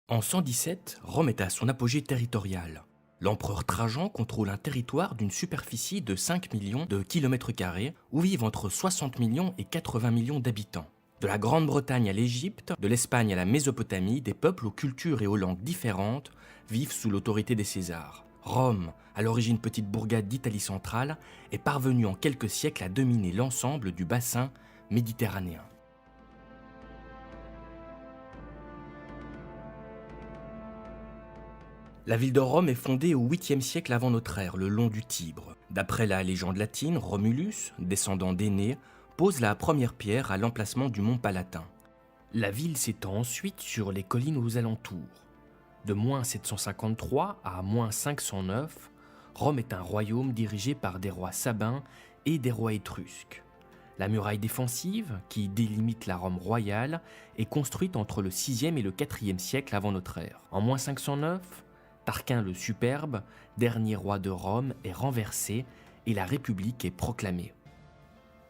En 117, Rome est à son apogée territorial. L'empereur Trajan contrôle un territoire d'une superficie de 5 millions de kilomètres carrés où vivent entre 60 millions et 80 millions d'habitants. De la Grande-Bretagne à l'Égypte, de l'Espagne à la Mésopotamie, des peuples aux cultures et aux langues différentes vivent sous l'autorité des Césars. Rome, à l'origine petite bourgade d'Italie centrale, est parvenue en quelques siècles à dominer l'ensemble du bassin méditerranéen. La ville de Rome est fondée au 8e siècle avant notre ère, le long du Tibre. D'après la légende latine, Romulus, descendant d'Énée, pose la première pierre à l'emplacement du mont Palatin. La ville s'étend ensuite sur les collines aux alentours. De moins 753 à moins 509, Rome est un royaume dirigé par des rois sabins et des rois étrusques. La muraille défensive, qui délimite la Rome royale, est construite entre le 6e et le 4e siècle avant notre ère. En moins 509, Tarquin le Superbe, dernier roi de Rome, est renversé et la République est proclamée.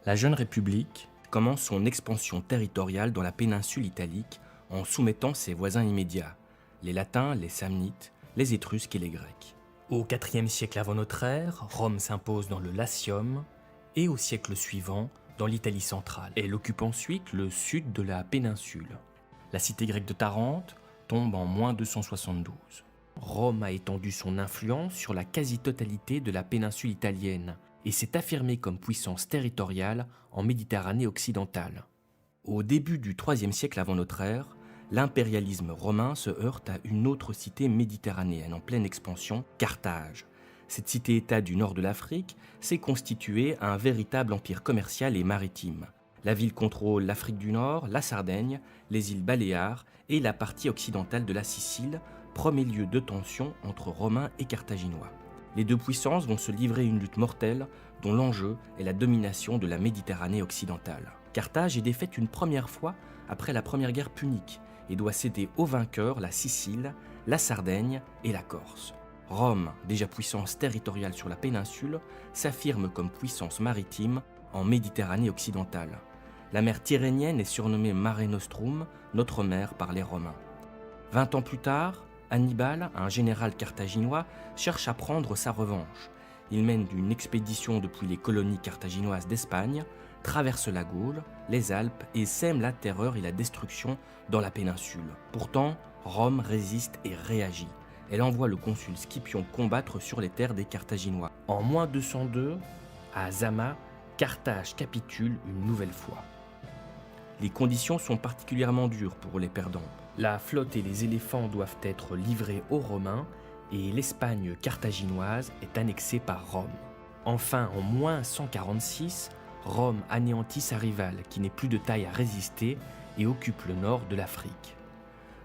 La jeune République commence son expansion territoriale dans la péninsule italique en soumettant ses voisins immédiats, les Latins, les Samnites, les Étrusques et les Grecs. Au IVe siècle avant notre ère, Rome s'impose dans le Latium et au siècle suivant dans l'Italie centrale. Elle occupe ensuite le sud de la péninsule. La cité grecque de Tarente tombe en moins 272. Rome a étendu son influence sur la quasi-totalité de la péninsule italienne et s'est affirmée comme puissance territoriale en Méditerranée occidentale. Au début du IIIe siècle avant notre ère, l'impérialisme romain se heurte à une autre cité méditerranéenne en pleine expansion, Carthage. Cette cité-État du nord de l'Afrique s'est constituée un véritable empire commercial et maritime. La ville contrôle l'Afrique du Nord, la Sardaigne, les îles Baléares et la partie occidentale de la Sicile, premier lieu de tension entre Romains et Carthaginois. Les deux puissances vont se livrer une lutte mortelle dont l'enjeu est la domination de la Méditerranée occidentale. Carthage est défaite une première fois après la première guerre punique et doit céder aux vainqueurs la Sicile, la Sardaigne et la Corse. Rome, déjà puissance territoriale sur la péninsule, s'affirme comme puissance maritime en Méditerranée occidentale. La mer Tyrrhénienne est surnommée Mare Nostrum, notre mer par les Romains. 20 ans plus tard, Hannibal, un général carthaginois, cherche à prendre sa revanche. Il mène une expédition depuis les colonies carthaginoises d'Espagne, traverse la Gaule, les Alpes et sème la terreur et la destruction dans la péninsule. Pourtant, Rome résiste et réagit. Elle envoie le consul Scipion combattre sur les terres des Carthaginois. En moins 202, à Zama, Carthage capitule une nouvelle fois. Les conditions sont particulièrement dures pour les perdants. La flotte et les éléphants doivent être livrés aux Romains et l'Espagne carthaginoise est annexée par Rome. Enfin, en moins 146, Rome anéantit sa rivale qui n'est plus de taille à résister et occupe le nord de l'Afrique.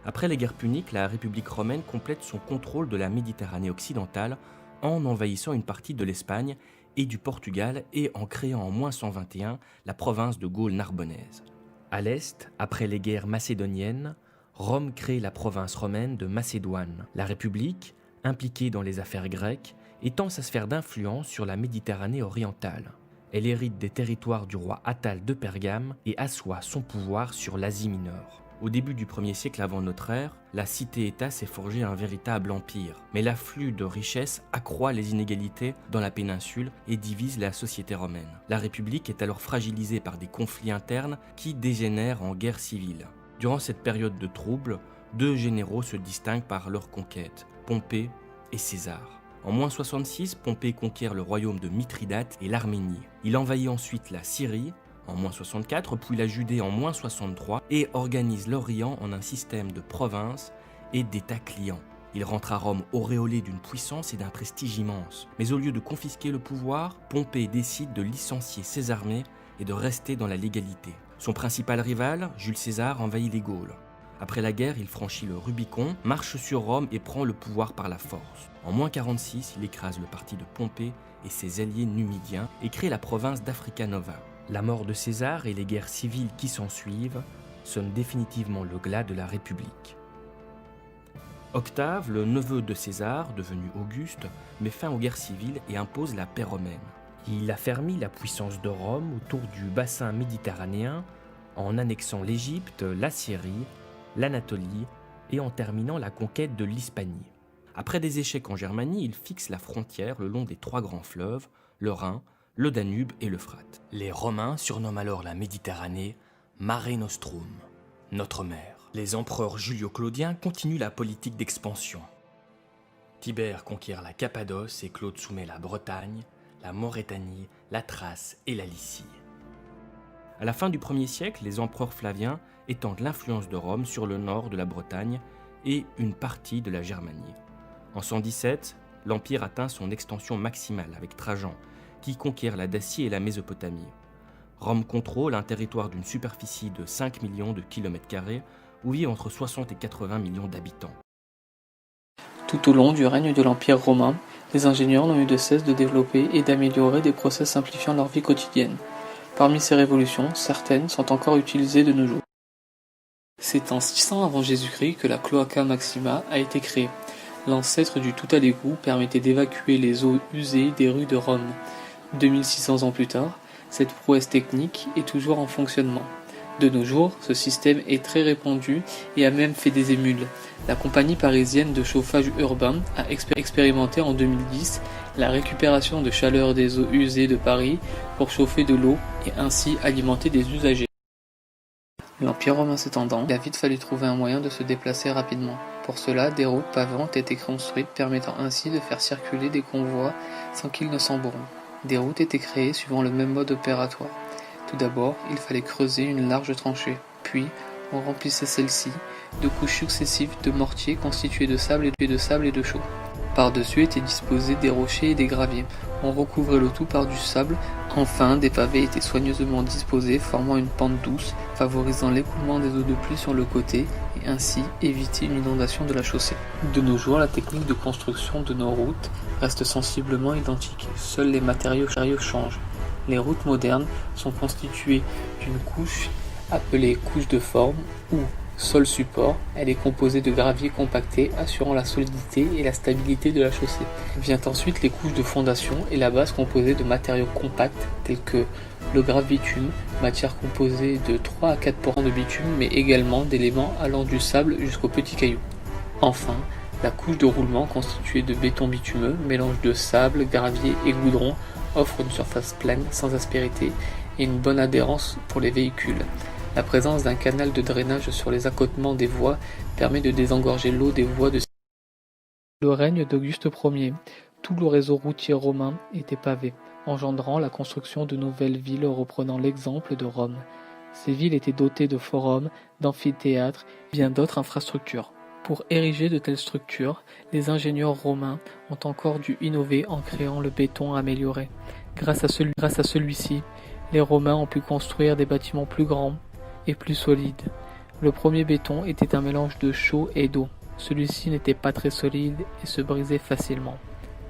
Après les guerres puniques, la République romaine complète son contrôle de la Méditerranée occidentale en envahissant une partie de l'Espagne et du Portugal et en créant en moins 121 la province de Gaule narbonnaise. À l'est, après les guerres macédoniennes, Rome crée la province romaine de Macédoine. La République, impliquée dans les affaires grecques, étend sa sphère d'influence sur la Méditerranée orientale. Elle hérite des territoires du roi Attale de Pergame et assoit son pouvoir sur l'Asie mineure. Au début du 1er siècle avant notre ère, la cité-État s'est forgé un véritable empire, mais l'afflux de richesses accroît les inégalités dans la péninsule et divise la société romaine. La République est alors fragilisée par des conflits internes qui dégénèrent en guerre civile. Durant cette période de troubles, deux généraux se distinguent par leur conquête, Pompée et César. En moins 66, Pompée conquiert le royaume de Mithridate et l'Arménie. Il envahit ensuite la Syrie, en moins 64, puis la Judée en moins 63 et organise l'Orient en un système de provinces et d'États clients. Il rentre à Rome auréolé d'une puissance et d'un prestige immense. Mais au lieu de confisquer le pouvoir, Pompée décide de licencier ses armées et de rester dans la légalité. Son principal rival, Jules César, envahit les Gaules. Après la guerre, il franchit le Rubicon, marche sur Rome et prend le pouvoir par la force. En moins 46, il écrase le parti de Pompée et ses alliés numidiens et crée la province d'Africa Nova. La mort de César et les guerres civiles qui s'ensuivent sonnent définitivement le glas de la République. Octave, le neveu de César, devenu Auguste, met fin aux guerres civiles et impose la paix romaine. Il affermit la puissance de Rome autour du bassin méditerranéen en annexant l'Égypte, la Syrie, l'Anatolie et en terminant la conquête de l'Hispanie. Après des échecs en Germanie, il fixe la frontière le long des 3 grands fleuves, le Rhin, le Danube et l'Euphrate. Les Romains surnomment alors la Méditerranée Mare Nostrum, notre mer. Les empereurs Julio-Claudiens continuent la politique d'expansion. Tibère conquiert la Cappadoce et Claude soumet la Bretagne, la Maurétanie, la Thrace et la Lycie. À la fin du 1er siècle, les empereurs flaviens étendent l'influence de Rome sur le nord de la Bretagne et une partie de la Germanie. En 117, l'Empire atteint son extension maximale avec Trajan, qui conquiert la Dacie et la Mésopotamie. Rome contrôle un territoire d'une superficie de 5 millions de kilomètres carrés, où vivent entre 60 et 80 millions d'habitants. Tout au long du règne de l'Empire romain, les ingénieurs n'ont eu de cesse de développer et d'améliorer des process simplifiant leur vie quotidienne. Parmi ces révolutions, certaines sont encore utilisées de nos jours. C'est en 600 avant Jésus-Christ que la Cloaca Maxima a été créée. L'ancêtre du tout à l'égout permettait d'évacuer les eaux usées des rues de Rome. 2600 ans plus tard, cette prouesse technique est toujours en fonctionnement. De nos jours, ce système est très répandu et a même fait des émules. La compagnie parisienne de chauffage urbain a expérimenté en 2010 la récupération de chaleur des eaux usées de Paris pour chauffer de l'eau et ainsi alimenter des usagers. L'Empire romain s'étendant, il a vite fallu trouver un moyen de se déplacer rapidement. Pour cela, des routes pavées ont été construites permettant ainsi de faire circuler des convois sans qu'ils ne s'embourment. Des routes étaient créées suivant le même mode opératoire. Tout d'abord, il fallait creuser une large tranchée, puis on remplissait celle-ci de couches successives de mortier constitués de sable et de chaux. Par-dessus étaient disposés des rochers et des graviers. On recouvrait le tout par du sable. Enfin, des pavés étaient soigneusement disposés, formant une pente douce, favorisant l'écoulement des eaux de pluie sur le côté et ainsi éviter une inondation de la chaussée. De nos jours, la technique de construction de nos routes reste sensiblement identique. Seuls les matériaux changent. Les routes modernes sont constituées d'une couche appelée couche de forme ou sol support. Elle est composée de gravier compacté assurant la solidité et la stabilité de la chaussée. Vient ensuite les couches de fondation et la base composée de matériaux compacts tels que le graves-bitume, matière composée de 3 à 4% de bitume mais également d'éléments allant du sable jusqu'aux petits cailloux. Enfin, la couche de roulement constituée de béton bitumeux, mélange de sable, gravier et goudron offre une surface pleine, sans aspérité et une bonne adhérence pour les véhicules. La présence d'un canal de drainage sur les accotements des voies permet de désengorger l'eau des voies de Le règne d'Auguste Ier, tout le réseau routier romain était pavé, engendrant la construction de nouvelles villes reprenant l'exemple de Rome. Ces villes étaient dotées de forums, d'amphithéâtres et bien d'autres infrastructures. Pour ériger de telles structures, les ingénieurs romains ont encore dû innover en créant le béton amélioré. Grâce à celui-ci, les Romains ont pu construire des bâtiments plus grands et plus solides. Le premier béton était un mélange de chaux et d'eau. Celui-ci n'était pas très solide et se brisait facilement.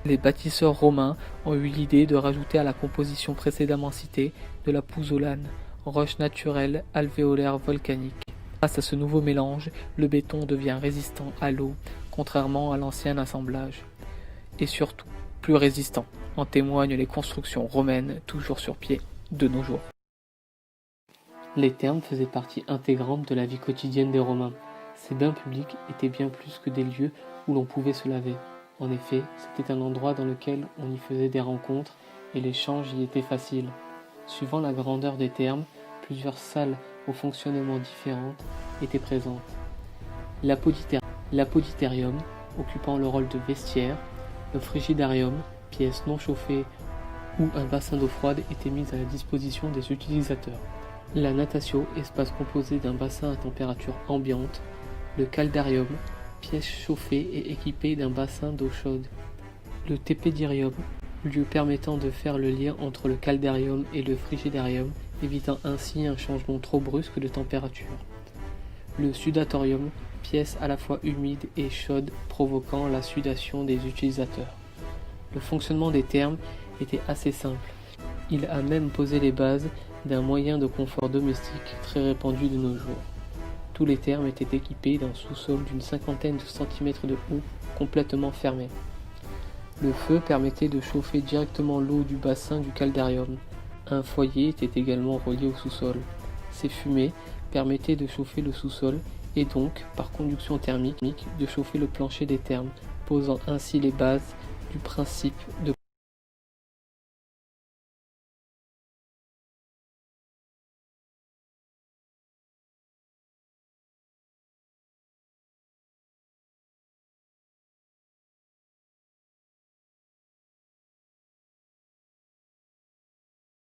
Les bâtisseurs romains ont eu l'idée de rajouter à la composition précédemment citée de la pouzzolane, roche naturelle alvéolaire volcanique. Grâce à ce nouveau mélange, le béton devient résistant à l'eau, contrairement à l'ancien assemblage. Et surtout, plus résistant, en témoignent les constructions romaines toujours sur pied de nos jours. Les thermes faisaient partie intégrante de la vie quotidienne des Romains. Ces bains publics étaient bien plus que des lieux où l'on pouvait se laver. En effet, c'était un endroit dans lequel on y faisait des rencontres et l'échange y était facile. Suivant la grandeur des thermes, plusieurs salles au fonctionnement différentes étaient présentes. L'apoditérium, occupant le rôle de vestiaire, le frigidarium, pièce non chauffée où un bassin d'eau froide était mis à la disposition des utilisateurs. La natatio, espace composé d'un bassin à température ambiante, le caldarium, pièce chauffée et équipée d'un bassin d'eau chaude. Le tepédirium, lieu permettant de faire le lien entre le caldarium et le frigidarium, évitant ainsi un changement trop brusque de température. Le sudatorium, pièce à la fois humide et chaude provoquant la sudation des utilisateurs. Le fonctionnement des thermes était assez simple. Il a même posé les bases d'un moyen de confort domestique très répandu de nos jours. Tous les thermes étaient équipés d'un sous-sol d'une 50aine de centimètres de haut, complètement fermé. Le feu permettait de chauffer directement l'eau du bassin du caldarium. Un foyer était également relié au sous-sol. Ces fumées permettaient de chauffer le sous-sol et donc, par conduction thermique, de chauffer le plancher des thermes, posant ainsi les bases du principe de